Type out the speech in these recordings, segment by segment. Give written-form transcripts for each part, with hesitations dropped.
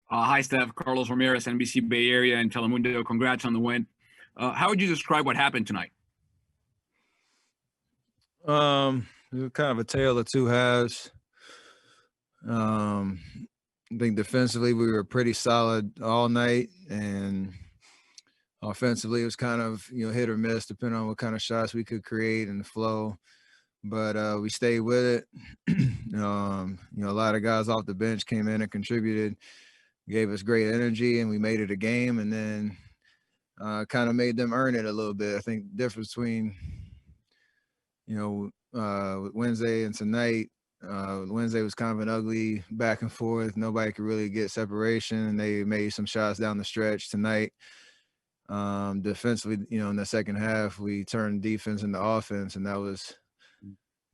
Hi, Steph. Carlos Ramirez, NBC Bay Area and Telemundo. Congrats on the win. How would you describe what happened tonight? It was kind of a tale of two halves. I think defensively we were pretty solid all night, and offensively it was kind of hit or miss depending on what kind of shots we could create and the flow. But we stayed with it. A lot of guys off the bench came in and contributed, gave us great energy, and we made it a game. And then kind of made them earn it a little bit. I think the difference between Wednesday and tonight. Wednesday was kind of an ugly back and forth. Nobody could really get separation, and they made some shots down the stretch tonight. Defensively, in the second half, we turned defense into offense, and that was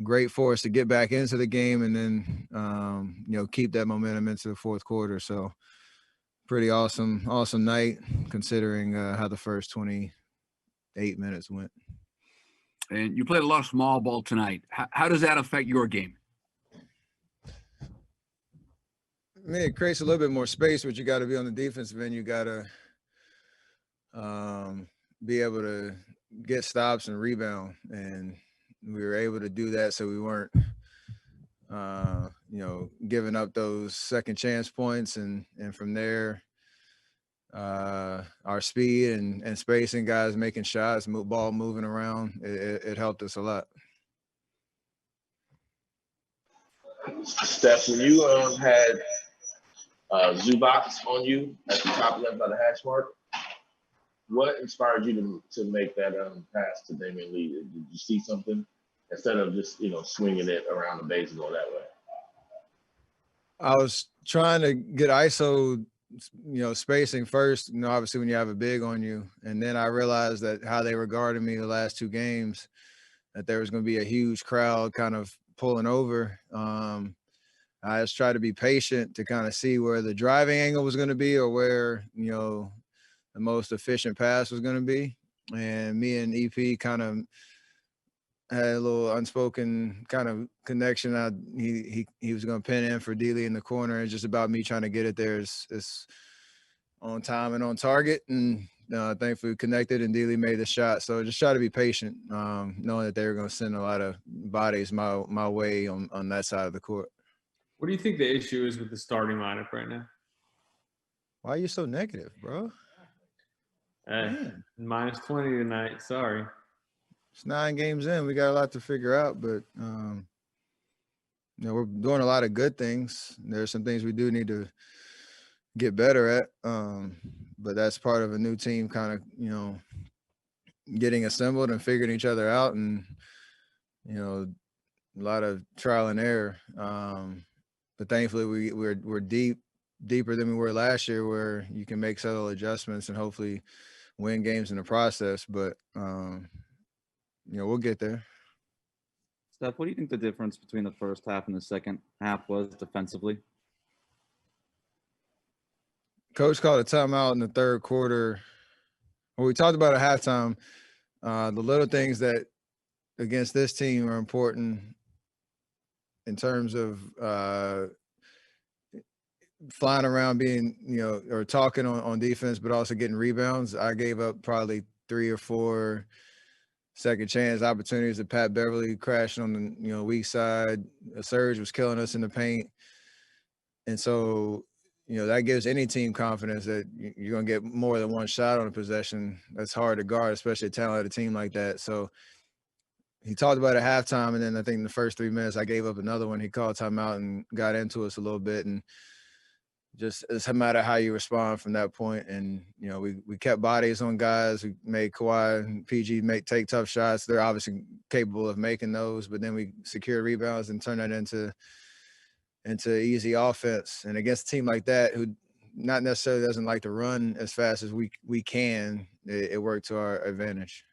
great for us to get back into the game and then, keep that momentum into the fourth quarter. So pretty awesome night considering how the first 28 minutes went. And you played a lot of small ball tonight. How does that affect your game? I mean, it creates a little bit more space, but you got to be on the defensive end. You got to be able to get stops and rebound. And we were able to do that, so we weren't, giving up those second chance points. And from there, our speed and spacing, guys making shots, ball moving around, it helped us a lot. Steph, when you had Zubac on you at the top left by the hash mark, what inspired you to make that pass to Damian Lee? Did you see something instead of just swinging it around the base and go that way? I was trying to get ISO, spacing first. Obviously when you have a big on you, and then I realized that how they regarded me the last two games, that there was going to be a huge crowd kind of pulling over. I just tried to be patient to kind of see where the driving angle was going to be or where, the most efficient pass was going to be. And me and EP kind of had a little unspoken kind of connection. He was going to pin in for Dealey in the corner. It's just about me trying to get it there as on time and on target. And thankfully we connected and Dealey made the shot. So just try to be patient, knowing that they were going to send a lot of bodies my way on that side of the court. What do you think the issue is with the starting lineup right now? Why are you so negative, bro? Minus 20 tonight. Sorry. It's 9 games in. We got a lot to figure out, but we're doing a lot of good things. There's some things we do need to get better at, but that's part of a new team kind of, getting assembled and figuring each other out, and a lot of trial and error. But thankfully we're deeper than we were last year, where you can make subtle adjustments and hopefully win games in the process. But we'll get there. Steph, what do you think the difference between the first half and the second half was defensively? Coach called a timeout in the third quarter. Well, we talked about at halftime. The little things that against this team are important in terms of flying around, being, or talking on defense, but also getting rebounds. I gave up probably 3 or 4 second chance opportunities to Pat Beverly crashing on the weak side. Serge was killing us in the paint. And so, that gives any team confidence that you're going to get more than one shot on a possession. That's hard to guard, especially a talented team like that. So he talked about it at halftime, and then I think in the first 3 minutes I gave up another one. He called timeout and got into us a little bit, and just it's a matter of how you respond from that point. And we kept bodies on guys. We made Kawhi and PG take tough shots. They're obviously capable of making those, but then we secure rebounds and turn that into easy offense. And against a team like that, who not necessarily doesn't like to run as fast as we can, it worked to our advantage.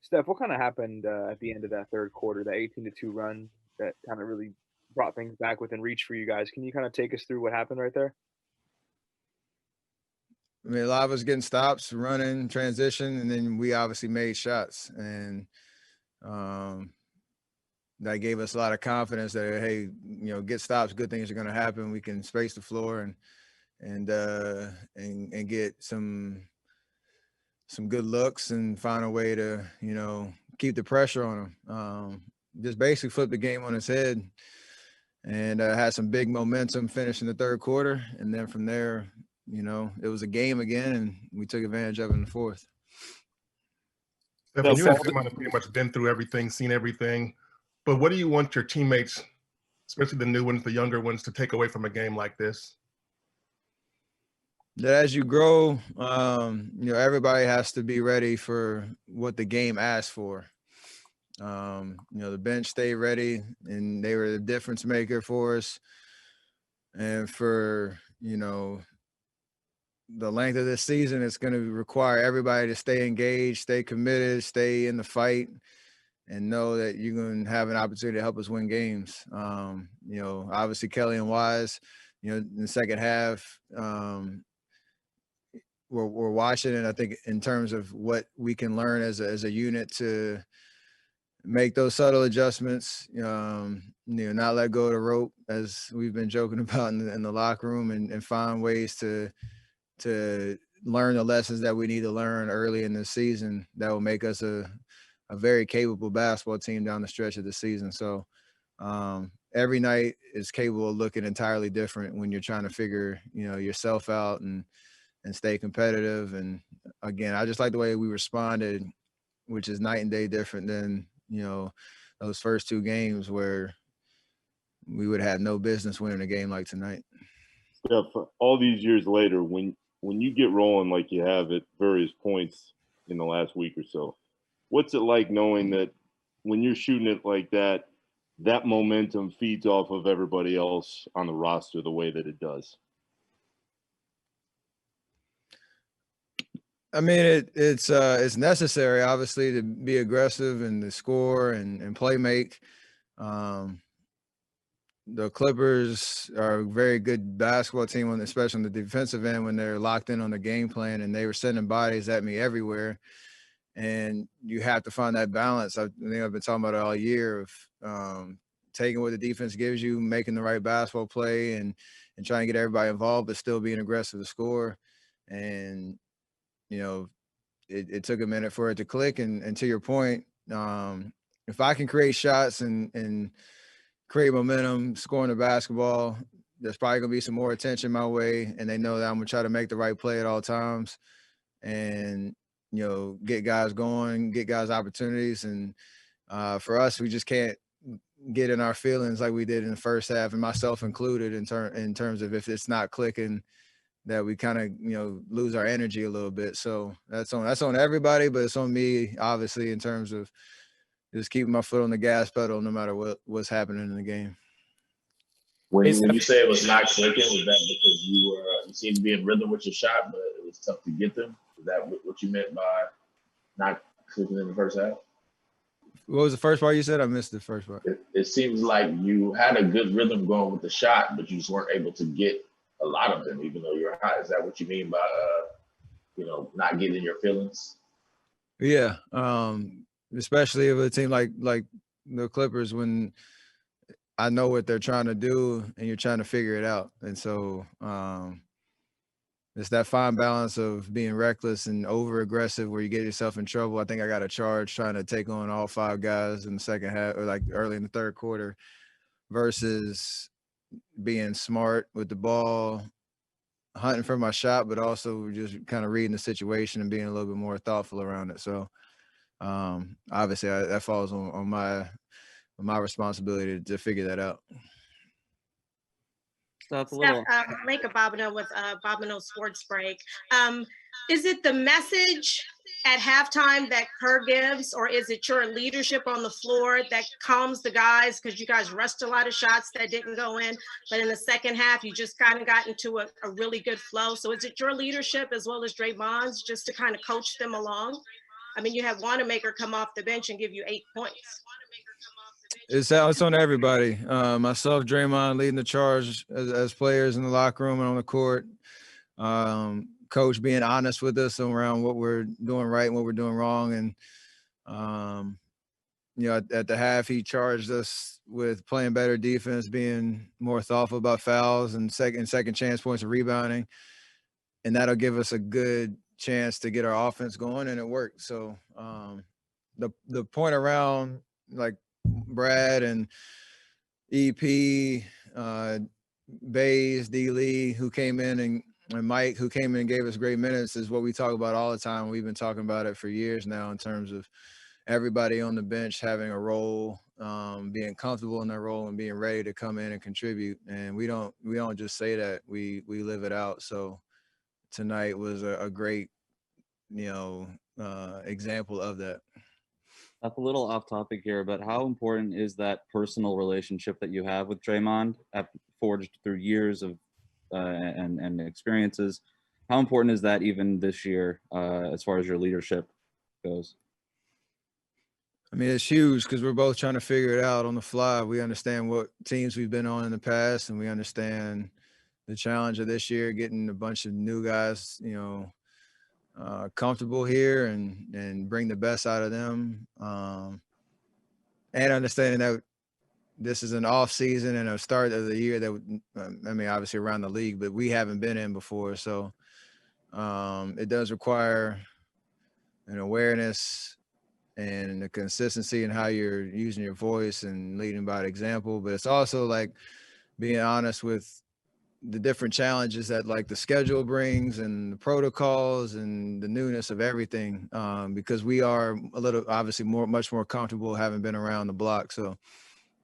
Steph, what kind of happened at the end of that third quarter, that 18-2 run that kind of really brought things back within reach for you guys? Can you kind of take us through what happened right there? I mean, a lot of us getting stops, running, transition, and then we obviously made shots. And that gave us a lot of confidence that, hey, get stops, good things are going to happen. We can space the floor and get some good looks and find a way to, keep the pressure on them. Just basically flip the game on its head and had some big momentum finishing the third quarter. And then from there, it was a game again, and we took advantage of it in the fourth. Stephen, you and Draymond have pretty much been through everything, seen everything. But what do you want your teammates, especially the new ones, the younger ones, to take away from a game like this? That as you grow, everybody has to be ready for what the game asks for. The bench stayed ready, and they were the difference maker for us. And for, the length of this season, it's going to require everybody to stay engaged, stay committed, stay in the fight, and know that you're going to have an opportunity to help us win games. Obviously Kelly and Wise, in the second half, we're watching it. I think in terms of what we can learn as a unit to make those subtle adjustments, not let go of the rope, as we've been joking about in the locker room, and find ways to learn the lessons that we need to learn early in the season that will make us a very capable basketball team down the stretch of the season. So every night is capable of looking entirely different when you're trying to figure, yourself out and stay competitive. And again, I just like the way we responded, which is night and day different than, those first two games where we would have no business winning a game like tonight. Yeah, for all these years later, when you get rolling like you have at various points in the last week or so, what's it like knowing that when you're shooting it like that, that momentum feeds off of everybody else on the roster the way that it does? I mean, it's necessary, obviously, to be aggressive and to score and play make. The Clippers are a very good basketball team, especially on the defensive end, when they're locked in on the game plan, and they were sending bodies at me everywhere. And you have to find that balance. I think I've been talking about it all year of taking what the defense gives you, making the right basketball play, and trying to get everybody involved, but still being aggressive to score. And it took a minute for it to click. And to your point, if I can create shots and create momentum, scoring the basketball, there's probably going to be some more attention my way. And they know that I'm going to try to make the right play at all times and, get guys going, get guys opportunities. And for us, we just can't get in our feelings like we did in the first half, and myself included, in terms of if it's not clicking, that we kind of, lose our energy a little bit. So that's on everybody, but it's on me, obviously, in terms of just keeping my foot on the gas pedal no matter what's happening in the game. When you say it was not clicking, was that because you seemed to be in rhythm with your shot, but it was tough to get them? Is that what you meant by not clicking in the first half? What was the first part you said? I missed the first part. It seems like you had a good rhythm going with the shot, but you just weren't able to get a lot of them, even though you're hot. Is that what you mean by, not getting your feelings? Yeah. Especially with a team like the Clippers, when I know what they're trying to do and you're trying to figure it out. And so it's that fine balance of being reckless and over aggressive where you get yourself in trouble. I think I got a charge trying to take on all five guys in the second half, or like early in the third quarter, versus being smart with the ball, hunting for my shot, but also just kind of reading the situation and being a little bit more thoughtful around it. So obviously that falls on my responsibility to figure that out. Steph, Malika Bobino with Bobino Sports Break. Is it the message at halftime that Kerr gives, or is it your leadership on the floor that calms the guys? Because you guys rushed a lot of shots that didn't go in, but in the second half, you just kind of got into a really good flow. So is it your leadership as well as Draymond's just to kind of coach them along? I mean, you have Wanamaker come off the bench and give you 8 points. It's on everybody. Myself, Draymond, leading the charge as players in the locker room and on the court. Coach being honest with us around what we're doing right and what we're doing wrong. And you know, at the half, he charged us with playing better defense, being more thoughtful about fouls and second chance points and rebounding. And that'll give us a good chance to get our offense going, and it worked. So the point around like Brad and EP, Bays, D. Lee, who came in, and Mike, who came in and gave us great minutes, is what we talk about all the time. We've been talking about it for years now in terms of everybody on the bench having a role, being comfortable in their role and being ready to come in and contribute. And we don't just say that, we live it out. So tonight was a great, you know, example of that. That's a little off topic here, but how important is that personal relationship that you have with Draymond, forged through years of and experiences? How important is that even this year, as far as your leadership goes? I mean, it's huge because we're both trying to figure it out on the fly. We understand what teams we've been on in the past, and we understand the challenge of this year, getting a bunch of new guys, you know, comfortable here and bring the best out of them. And understanding that this is an off season and a start of the year that, I mean, obviously around the league, but we haven't been in before. So it does require an awareness and the consistency in how you're using your voice and leading by example. But it's also like being honest with the different challenges that like the schedule brings and the protocols and the newness of everything, because we are a little, obviously much more comfortable having been around the block. So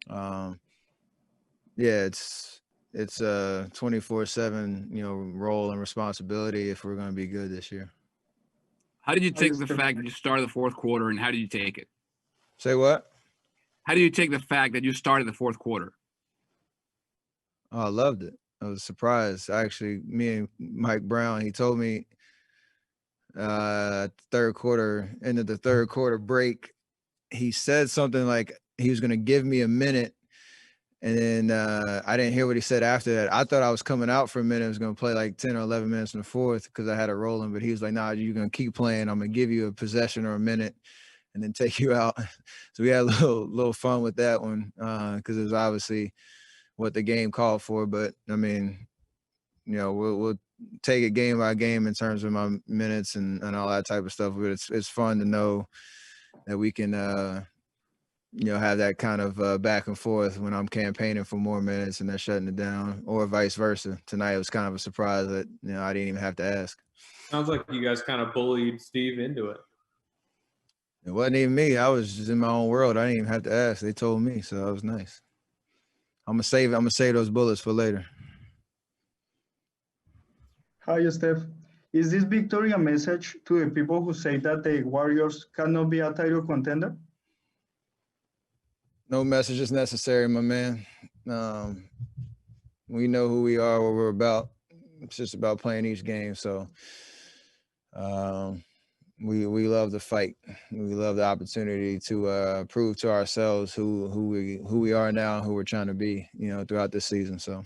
yeah, it's a 24/7, you know, role and responsibility if we're going to be good this year. How did you take the fact that you started the fourth quarter, and how did you take it? Say what? How do you take the fact that you started the fourth quarter? Oh, I loved it. I was surprised. Actually, me and Mike Brown, he told me third quarter, end of the third quarter break, he said something like he was going to give me a minute. And then I didn't hear what he said after that. I thought I was coming out for a minute. I was going to play like 10 or 11 minutes in the fourth because I had it rolling. But he was like, nah, you're going to keep playing. I'm going to give you a possession or a minute and then take you out. So we had a little fun with that one because it was obviously what the game called for. But, I mean, you know, we'll take it game by game in terms of my minutes and all that type of stuff. But it's fun to know that we can you know, have that kind of back and forth when I'm campaigning for more minutes and they're shutting it down, or vice versa. Tonight it was kind of a surprise that, you know, I didn't even have to ask. Sounds like you guys kind of bullied Steve into it. It wasn't even me. I was just in my own world. I didn't even have to ask. They told me, so that was nice. I'm gonna save those bullets for later. Hi, Steph. Is this victory a message to the people who say that the Warriors cannot be a title contender? No message is necessary, my man. We know who we are, what we're about. It's just about playing each game. So we love the fight. We love the opportunity to prove to ourselves who we are now, who we're trying to be, you know, throughout this season. So